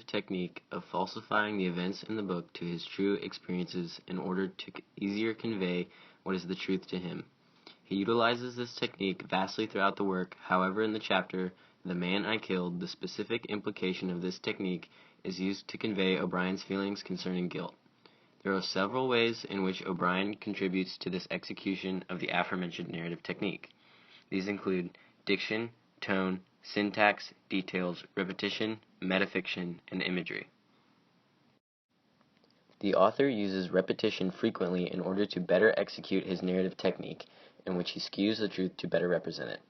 narrative technique of falsifying the events in the book to his true experiences in order to easier convey what is the truth to him. He utilizes this technique vastly throughout the work. However, in the chapter, The Man I Killed, the specific implication of this technique is used to convey O'Brien's feelings concerning guilt. There are several ways in which O'Brien contributes to this execution of the aforementioned narrative technique. These include diction, tone, syntax, details, repetition, metafiction, and imagery. The author uses repetition frequently in order to better execute his narrative technique, in which he skews the truth to better represent it.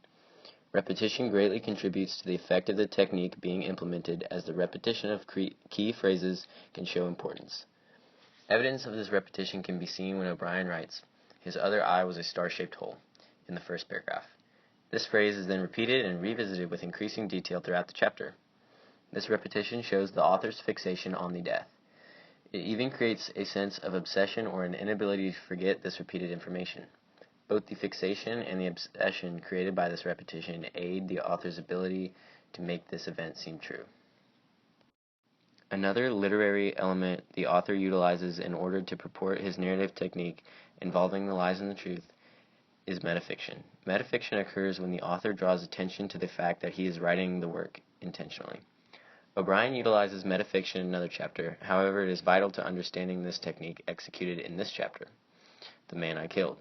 Repetition greatly contributes to the effect of the technique being implemented, as the repetition of key phrases can show importance. Evidence of this repetition can be seen when O'Brien writes, "His other eye was a star-shaped hole," in the first paragraph. This phrase is then repeated and revisited with increasing detail throughout the chapter. This repetition shows the author's fixation on the death. It even creates a sense of obsession or an inability to forget this repeated information. Both the fixation and the obsession created by this repetition aid the author's ability to make this event seem true. Another literary element the author utilizes in order to purport his narrative technique involving the lies and the truth is metafiction. Metafiction occurs when the author draws attention to the fact that he is writing the work intentionally. O'Brien utilizes metafiction in another chapter. However, it is vital to understanding this technique executed in this chapter, The Man I Killed.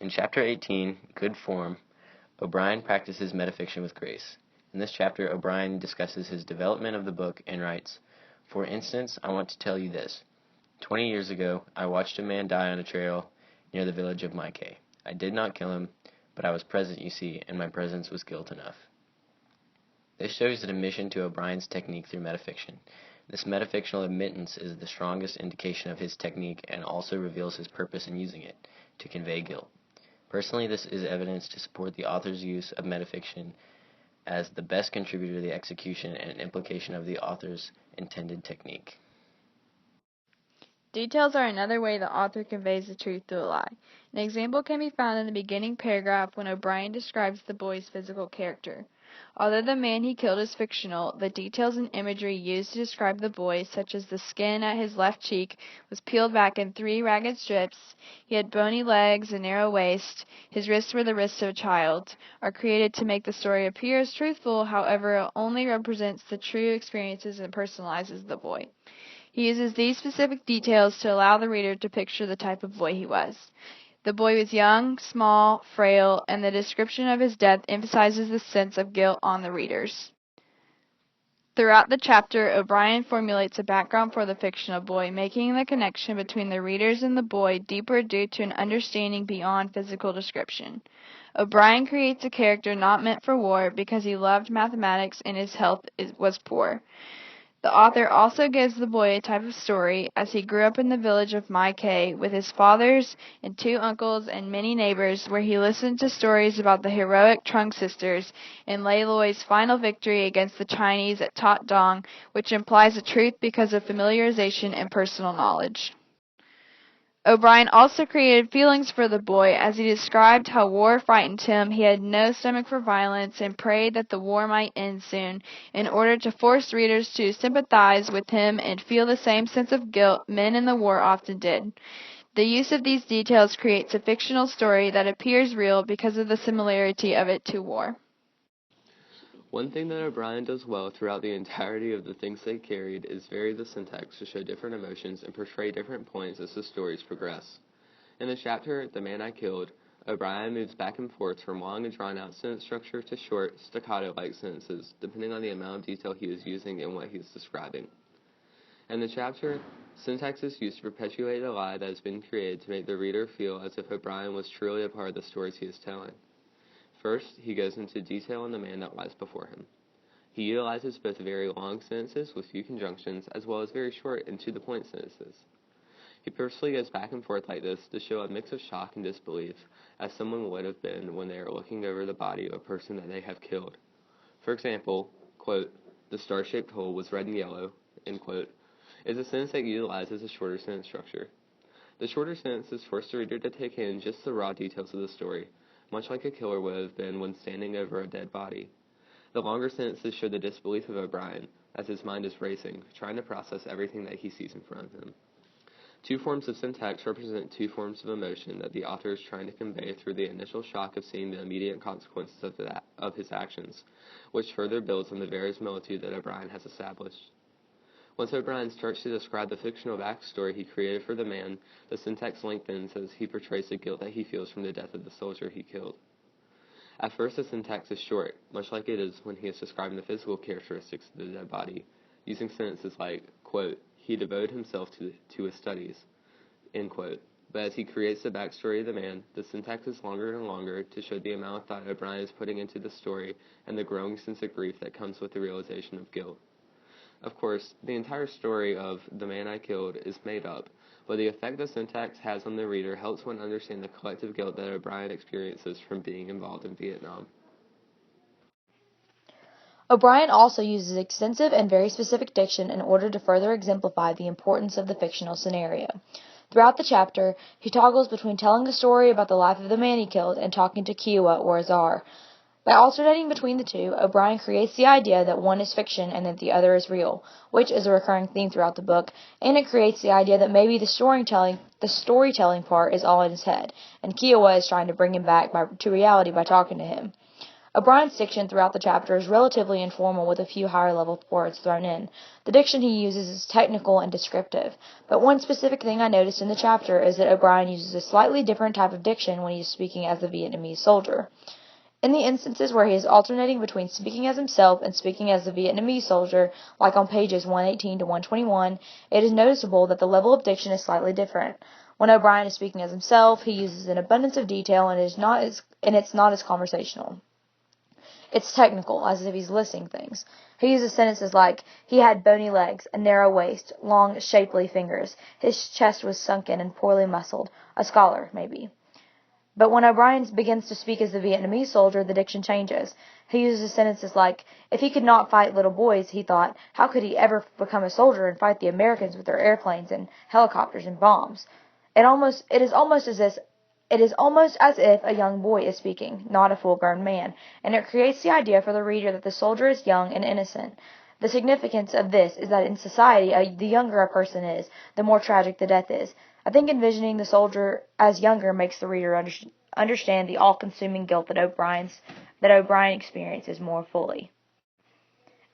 In Chapter 18, Good Form, O'Brien practices metafiction with grace. In this chapter, O'Brien discusses his development of the book and writes, "For instance, I want to tell you this. 20 years ago, I watched a man die on a trail near the village of Maikei. I did not kill him, but I was present, you see, and my presence was guilt enough." This shows an admission to O'Brien's technique through metafiction. This metafictional admittance is the strongest indication of his technique and also reveals his purpose in using it, to convey guilt. Personally, this is evidence to support the author's use of metafiction as the best contributor to the execution and implication of the author's intended technique. Details are another way the author conveys the truth through a lie. An example can be found in the beginning paragraph when O'Brien describes the boy's physical character. Although the man he killed is fictional, the details and imagery used to describe the boy, such as the skin at his left cheek was peeled back in 3 ragged strips, he had bony legs and narrow waist, his wrists were the wrists of a child, are created to make the story appear as truthful. However, it only represents the true experiences and personalizes the boy. He uses these specific details to allow the reader to picture the type of boy he was. The boy was young, small, frail, and the description of his death emphasizes the sense of guilt on the readers. Throughout the chapter, O'Brien formulates a background for the fictional boy, making the connection between the readers and the boy deeper due to an understanding beyond physical description. O'Brien creates a character not meant for war because he loved mathematics and his health was poor. The author also gives the boy a type of story, as he grew up in the village of Maikei with his fathers and 2 uncles and many neighbors, where he listened to stories about the heroic Trung sisters and Lei Loi's final victory against the Chinese at Tat Dong, which implies a truth because of familiarization and personal knowledge. O'Brien also created feelings for the boy, as he described how war frightened him. He had no stomach for violence and prayed that the war might end soon, in order to force readers to sympathize with him and feel the same sense of guilt men in the war often did. The use of these details creates a fictional story that appears real because of the similarity of it to war. One thing that O'Brien does well throughout the entirety of The Things They Carried is vary the syntax to show different emotions and portray different points as the stories progress. In the chapter, The Man I Killed, O'Brien moves back and forth from long and drawn-out sentence structure to short, staccato-like sentences, depending on the amount of detail he is using and what he is describing. In the chapter, syntax is used to perpetuate a lie that has been created to make the reader feel as if O'Brien was truly a part of the stories he is telling. First, he goes into detail on the man that lies before him. He utilizes both very long sentences with few conjunctions as well as very short and to-the-point sentences. He purposely goes back and forth like this to show a mix of shock and disbelief, as someone would have been when they are looking over the body of a person that they have killed. For example, quote, "The star-shaped hole was red and yellow," end quote, is a sentence that utilizes a shorter sentence structure. The shorter sentences force the reader to take in just the raw details of the story, much like a killer would have been when standing over a dead body. The longer sentences show the disbelief of O'Brien, as his mind is racing, trying to process everything that he sees in front of him. Two forms of syntax represent two forms of emotion that the author is trying to convey through the initial shock of seeing the immediate consequences of his actions, which further builds on the verisimilitude that O'Brian has established. Once O'Brian starts to describe the fictional backstory he created for the man, the syntax lengthens as he portrays the guilt that he feels from the death of the soldier he killed. At first, the syntax is short, much like it is when he is describing the physical characteristics of the dead body, using sentences like, quote, "He devoted himself to his studies," end quote. But as he creates the backstory of the man, the syntax is longer and longer to show the amount of thought O'Brian is putting into the story and the growing sense of grief that comes with the realization of guilt. Of course, the entire story of The Man I Killed is made up, but the effect the syntax has on the reader helps one understand the collective guilt that O'Brian experiences from being involved in Vietnam. O'Brian also uses extensive and very specific diction in order to further exemplify the importance of the fictional scenario. Throughout the chapter, he toggles between telling the story about the life of the man he killed and talking to Kiowa or Azar. By alternating between the two, O'Brian creates the idea that one is fiction and that the other is real, which is a recurring theme throughout the book, and it creates the idea that maybe the storytelling part is all in his head, and Kiowa is trying to bring him back to reality by talking to him. O'Brian's diction throughout the chapter is relatively informal with a few higher-level words thrown in. The diction he uses is technical and descriptive, but one specific thing I noticed in the chapter is that O'Brian uses a slightly different type of diction when he is speaking as a Vietnamese soldier. In the instances where he is alternating between speaking as himself and speaking as a Vietnamese soldier, like on pages 118 to 121, it is noticeable that the level of diction is slightly different. When O'Brian is speaking as himself, he uses an abundance of detail and it's not as conversational. It's technical, as if he's listing things. He uses sentences like, "He had bony legs, a narrow waist, long, shapely fingers. His chest was sunken and poorly muscled. A scholar, maybe." But when O'Brian begins to speak as the Vietnamese soldier, the diction changes. He uses sentences like, "If he could not fight little boys," he thought, "how could he ever become a soldier and fight the Americans with their airplanes and helicopters and bombs?" It is almost as if a young boy is speaking, not a full-grown man, and it creates the idea for the reader that the soldier is young and innocent. The significance of this is that in society, the younger a person is, the more tragic the death is. I think envisioning the soldier as younger makes the reader understand the all-consuming guilt that O'Brian experiences more fully.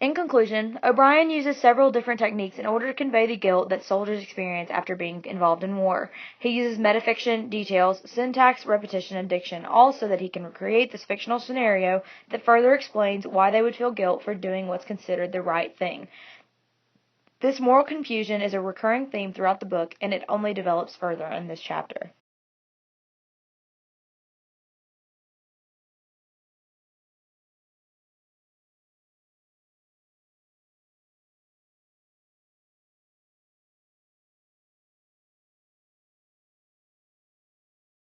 In conclusion, O'Brian uses several different techniques in order to convey the guilt that soldiers experience after being involved in war. He uses metafiction, details, syntax, repetition, and diction, all so that he can create this fictional scenario that further explains why they would feel guilt for doing what's considered the right thing. This moral confusion is a recurring theme throughout the book, and it only develops further in this chapter.